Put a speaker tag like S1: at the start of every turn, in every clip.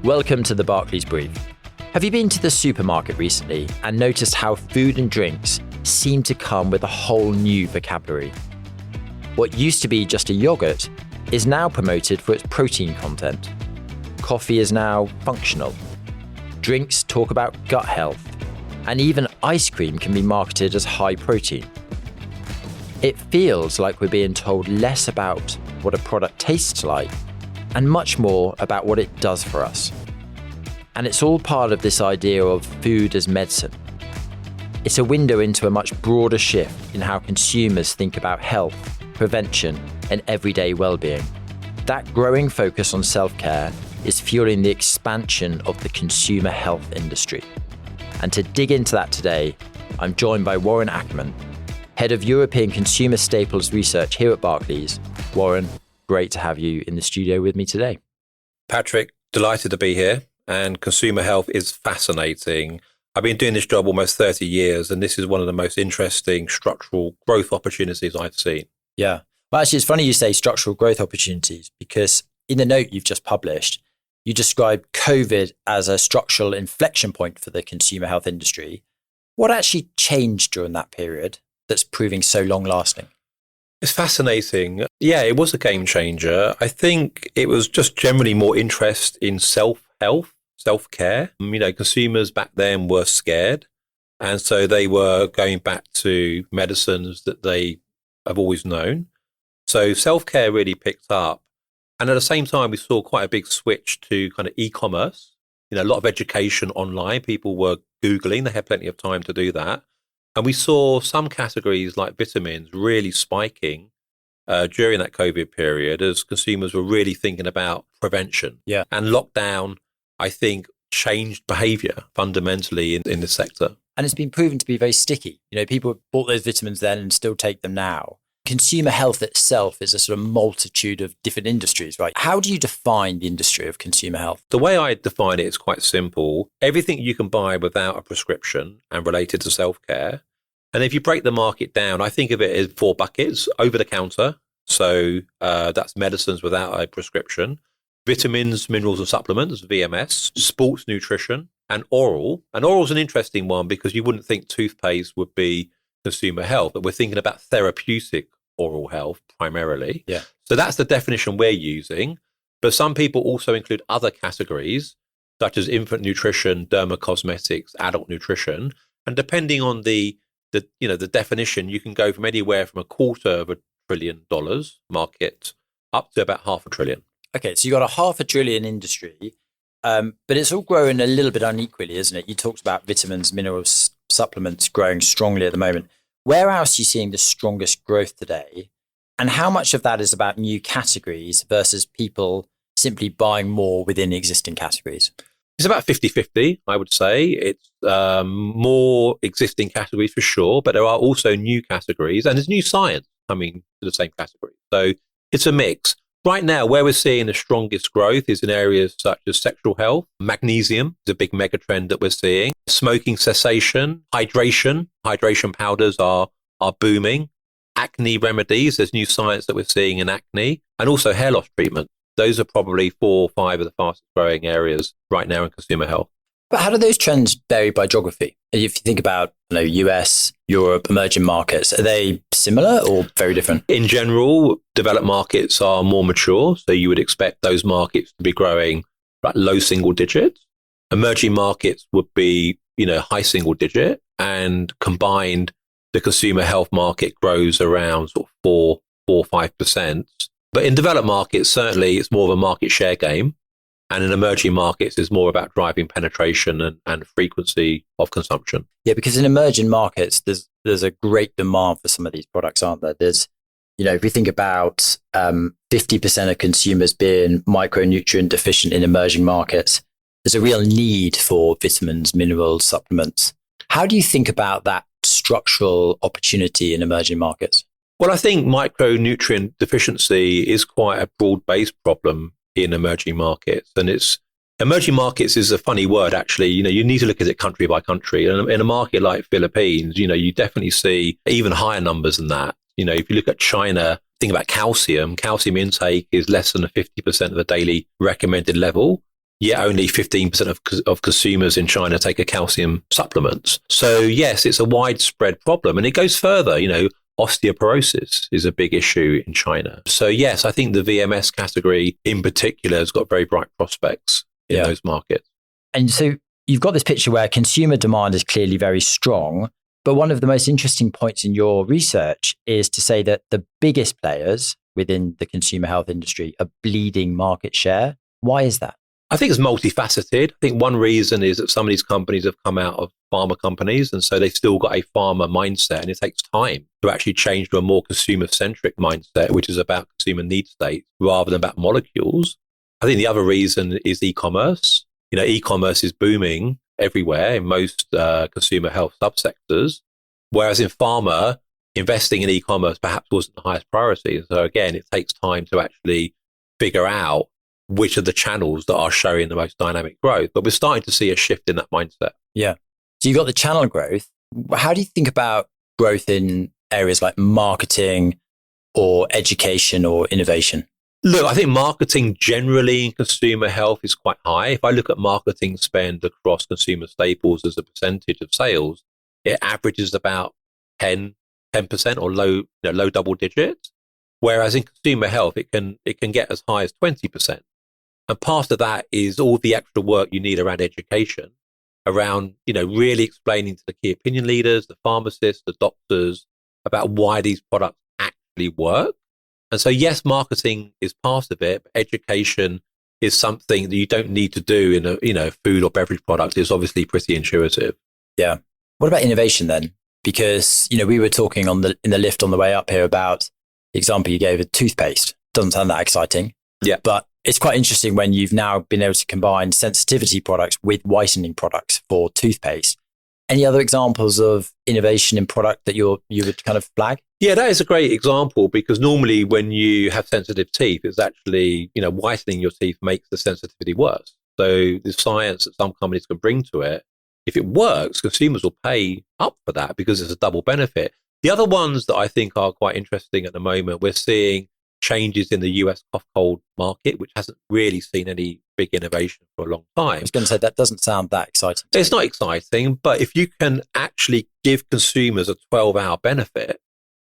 S1: Welcome to the Barclays Brief. Have you been to the supermarket recently and noticed how food and drinks seem to come with a whole new vocabulary? What used to be just a yogurt is now promoted for its protein content. Coffee is now functional. Drinks talk about gut health. And even ice cream can be marketed as high protein. It feels like we're being told less about what a product tastes like and much more about what it does for us. And it's all part of this idea of food as medicine. It's a window into a much broader shift in how consumers think about health, prevention, and everyday well-being. That growing focus on self-care is fueling the expansion of the consumer health industry. And to dig into that today, I'm joined by Warren Ackerman, Head of European Consumer Staples Research here at Barclays. Warren, great to have you in the studio with me today.
S2: Patrick, delighted to be here. And consumer health is fascinating. I've been doing this job almost 30 years, and this is one of the most interesting structural growth opportunities I've seen.
S1: Yeah. Well, actually, it's funny you say structural growth opportunities, because in the note you've just published, you described COVID as a structural inflection point for the consumer health industry. What actually changed during that period that's proving so long lasting?
S2: It's fascinating. Yeah, it was a game changer. I think it was just generally more interest in self-health, self-care. Consumers back then were scared. And so they were going back to medicines that they have always known. So self-care really picked up. And at the same time, we saw quite a big switch to kind of e-commerce. A lot of education online. People were Googling. They had plenty of time to do that. And we saw some categories like vitamins really spiking during that COVID period as consumers were really thinking about prevention.
S1: Yeah.
S2: And lockdown, I think, changed behaviour fundamentally in the sector.
S1: And it's been proven to be very sticky. People bought those vitamins then and still take them now. Consumer health itself is a sort of multitude of different industries, right? How do you define the industry of consumer health?
S2: The way I define it is quite simple. Everything you can buy without a prescription and related to self-care. And if you break the market down, I think of it as 4 buckets: over the counter. So that's medicines without a prescription, vitamins, minerals and supplements, VMS, sports nutrition, and oral. And oral is an interesting one because you wouldn't think toothpaste would be consumer health, but we're thinking about therapeutic oral health primarily.
S1: Yeah.
S2: So that's the definition we're using. But some people also include other categories such as infant nutrition, dermacosmetics, adult nutrition. And depending on the definition, you can go from anywhere from $250 billion market up to about $500 billion.
S1: Okay, so you got a $500 billion industry, but it's all growing a little bit unequally, isn't it? You talked about vitamins, minerals, supplements growing strongly at the moment. Where else are you seeing the strongest growth today? And how much of that is about new categories versus people simply buying more within existing categories?
S2: It's about 50-50, I would say. It's more existing categories for sure, but there are also new categories and there's new science coming to the same category. So it's a mix. Right now, where we're seeing the strongest growth is in areas such as sexual health. Magnesium is a big mega trend that we're seeing. Smoking cessation, hydration powders are booming. Acne remedies, there's new science that we're seeing in acne, and also hair loss treatment. Those are probably 4 or 5 of the fastest growing areas right now in consumer health.
S1: But how do those trends vary by geography? If you think about US, Europe, emerging markets, are they similar or very different?
S2: In general, developed markets are more mature. So you would expect those markets to be growing like low single digits. Emerging markets would be, high single digit. And combined, the consumer health market grows around sort of 4 or 5%. But in developed markets, certainly it's more of a market share game. And in emerging markets, it's more about driving penetration and frequency of consumption.
S1: Yeah, because in emerging markets, there's a great demand for some of these products, aren't there? There's, if we think about 50% of consumers being micronutrient deficient in emerging markets, there's a real need for vitamins, minerals, supplements. How do you think about that structural opportunity in emerging markets?
S2: Well, I think micronutrient deficiency is quite a broad-based problem in emerging markets. And emerging markets is a funny word, actually. You need to look at it country by country. And in a market like Philippines, you definitely see even higher numbers than that. If you look at China, think about calcium intake is less than 50% of the daily recommended level. yet only 15% of consumers in China take a calcium supplement. So yes, it's a widespread problem, and it goes further. Osteoporosis is a big issue in China. So yes, I think the VMS category in particular has got very bright prospects in those markets.
S1: And so you've got this picture where consumer demand is clearly very strong, but one of the most interesting points in your research is to say that the biggest players within the consumer health industry are bleeding market share. Why is that?
S2: I think it's multifaceted. I think one reason is that some of these companies have come out of pharma companies, and so they've still got a pharma mindset, and it takes time to actually change to a more consumer-centric mindset, which is about consumer need states rather than about molecules. I think the other reason is e-commerce. E-commerce is booming everywhere in most consumer health subsectors, whereas in pharma, investing in e-commerce perhaps wasn't the highest priority. So again, it takes time to actually figure out which are the channels that are showing the most dynamic growth. But we're starting to see a shift in that mindset.
S1: Yeah. So you've got the channel growth. How do you think about growth in areas like marketing or education or innovation?
S2: Look, I think marketing generally in consumer health is quite high. If I look at marketing spend across consumer staples as a percentage of sales, it averages about 10% or low double digits. Whereas in consumer health, it can get as high as 20%. And part of that is all the extra work you need around education, around, really explaining to the key opinion leaders, the pharmacists, the doctors about why these products actually work. And so, yes, marketing is part of it, but education is something that you don't need to do in a food or beverage product. It's obviously pretty intuitive.
S1: Yeah. What about innovation then? Because, we were talking in the lift on the way up here about the example you gave of toothpaste. Doesn't sound that exciting.
S2: Yeah.
S1: But it's quite interesting when you've now been able to combine sensitivity products with whitening products for toothpaste. Any other examples of innovation in product that you would kind of flag?
S2: Yeah, that is a great example, because normally when you have sensitive teeth, it's actually, whitening your teeth makes the sensitivity worse. So the science that some companies can bring to it, if it works, consumers will pay up for that because it's a double benefit. The other ones that I think are quite interesting at the moment, we're seeing changes in the US cough cold market, which hasn't really seen any big innovation for a long time.
S1: I was going to say, that doesn't sound that exciting.
S2: It's not exciting, but if you can actually give consumers a 12-hour benefit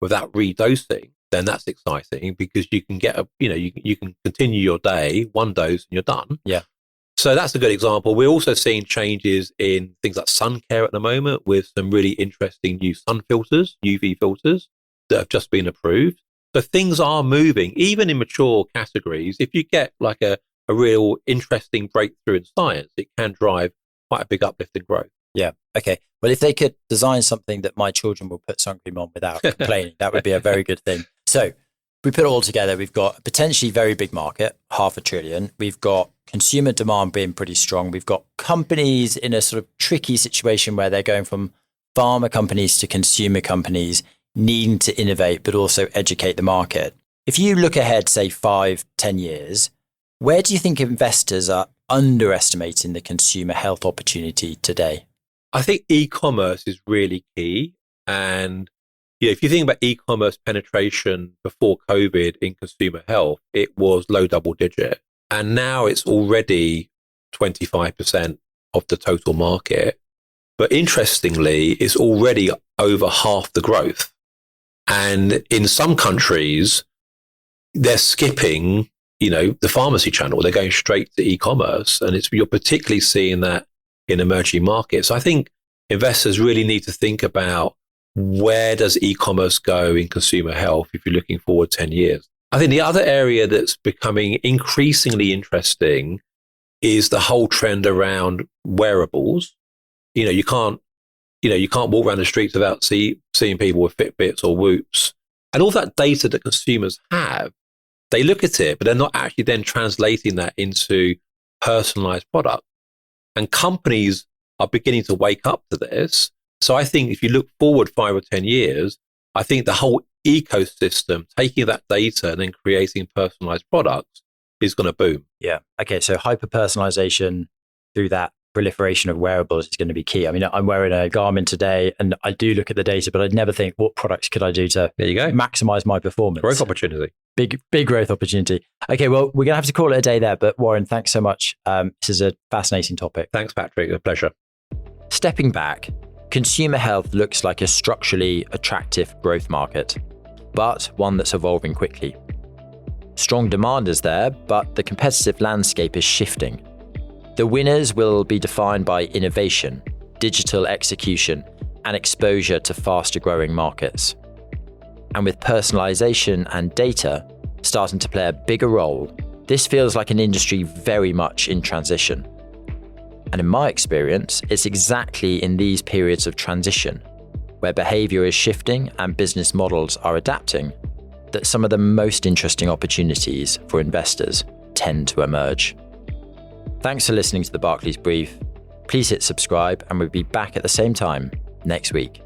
S2: without redosing, then that's exciting, because you can get you can continue your day, one dose and you're done.
S1: Yeah.
S2: So that's a good example. We're also seeing changes in things like sun care at the moment, with some really interesting new sun filters, UV filters, that have just been approved. So things are moving, even in mature categories. If you get like a real interesting breakthrough in science, it can drive quite a big uplift in growth.
S1: Yeah. Okay. Well, if they could design something that my children will put sun cream on without complaining, that would be a very good thing. So we put it all together. We've got a potentially very big market, $500 billion. We've got consumer demand being pretty strong. We've got companies in a sort of tricky situation where they're going from pharma companies to consumer companies, needing to innovate, but also educate the market. If you look ahead, say 5-10 years, where do you think investors are underestimating the consumer health opportunity today?
S2: I think e-commerce is really key. And if you think about e-commerce penetration before COVID in consumer health, it was low double digit. And now it's already 25% of the total market. But interestingly, it's already over half the growth. And in some countries, they're skipping, the pharmacy channel. They're going straight to e-commerce. And you're particularly seeing that in emerging markets. So I think investors really need to think about, where does e-commerce go in consumer health if you're looking forward 10 years? I think the other area that's becoming increasingly interesting is the whole trend around wearables. You can't walk around the streets without seeing people with Fitbits or Whoops. And all that data that consumers have, they look at it, but they're not actually then translating that into personalized product. And companies are beginning to wake up to this. So I think if you look forward 5 or 10 years, I think the whole ecosystem, taking that data and then creating personalized products, is going to boom.
S1: Yeah. Okay. So hyper personalization through that proliferation of wearables is going to be key. I mean, I'm wearing a Garmin today and I do look at the data, but I'd never think, what products could I do to
S2: there you go.
S1: maximize my performance?
S2: Growth opportunity.
S1: Big growth opportunity. Okay, well, we're going to have to call it a day there, but Warren, thanks so much. This is a fascinating topic.
S2: Thanks, Patrick. A pleasure.
S1: Stepping back, consumer health looks like a structurally attractive growth market, but one that's evolving quickly. Strong demand is there, but the competitive landscape is shifting. The winners will be defined by innovation, digital execution, and exposure to faster growing markets. And with personalization and data starting to play a bigger role, this feels like an industry very much in transition. And in my experience, it's exactly in these periods of transition, where behavior is shifting and business models are adapting, that some of the most interesting opportunities for investors tend to emerge. Thanks for listening to the Barclays Brief. Please hit subscribe and we'll be back at the same time next week.